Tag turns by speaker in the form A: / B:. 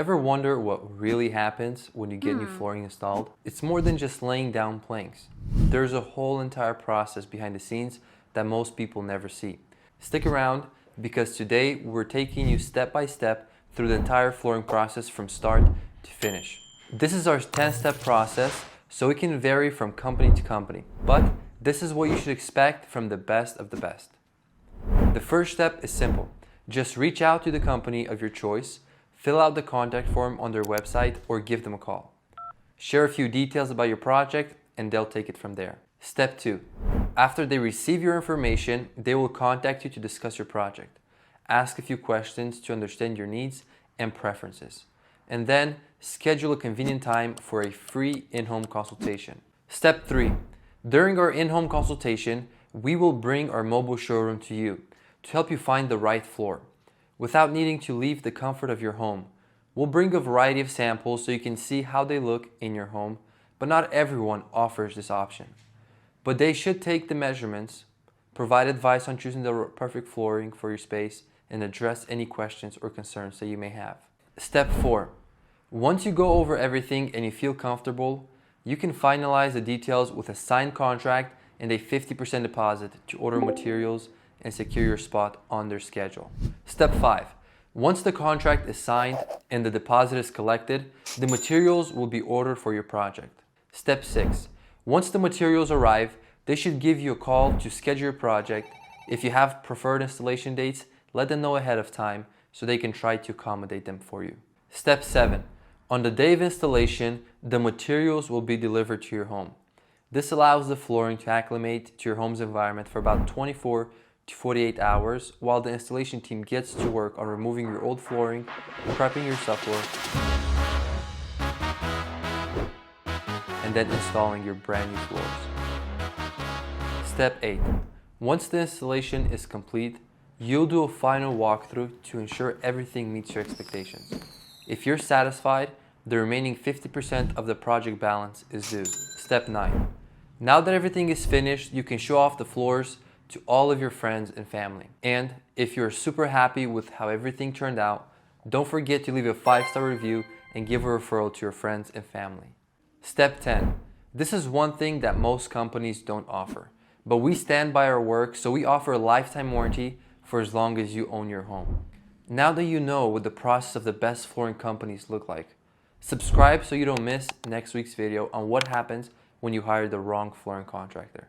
A: Ever wonder what really happens when you get new flooring installed? It's more than just laying down planks. There's a whole entire process behind the scenes that most people never see. Stick around because today we're taking you step by step through the entire flooring process from start to finish. This is our 10-step process, so it can vary from company to company, but this is what you should expect from the best of the best. The first step is simple. Just reach out to the company of your choice, fill out the contact form on their website, or give them a call. Share a few details about your project and they'll take it from there. Step 2. After they receive your information, they will contact you to discuss your project. Ask a few questions to understand your needs and preferences. And then schedule a convenient time for a free in-home consultation. Step 3. During our in-home consultation, we will bring our mobile showroom to you to help you find the right floor without needing to leave the comfort of your home. We'll bring a variety of samples so you can see how they look in your home, but not everyone offers this option. But they should take the measurements, provide advice on choosing the perfect flooring for your space, and address any questions or concerns that you may have. Step 4. Once you go over everything and you feel comfortable, you can finalize the details with a signed contract and a 50% deposit to order materials and secure your spot on their schedule. Step 5. Once the contract is signed and the deposit is collected, the materials will be ordered for your project. Step 6. Once the materials arrive, they should give you a call to schedule your project. If you have preferred installation dates, let them know ahead of time so they can try to accommodate them for you. Step 7. On the day of installation, the materials will be delivered to your home. This allows the flooring to acclimate to your home's environment for about 24 to 48 hours while the installation team gets to work on removing your old flooring, prepping your subfloor, and then installing your brand new floors. Step 8. Once the installation is complete, you'll do a final walkthrough to ensure everything meets your expectations. If you're satisfied, the remaining 50% of the project balance is due. Step 9. Now that everything is finished, you can show off the floors to all of your friends and family. And if you're super happy with how everything turned out, don't forget to leave a 5-star review and give a referral to your friends and family. Step 10. This is one thing that most companies don't offer, but we stand by our work, so we offer a lifetime warranty for as long as you own your home. Now that you know what the process of the best flooring companies look like, subscribe so you don't miss next week's video on what happens when you hire the wrong flooring contractor.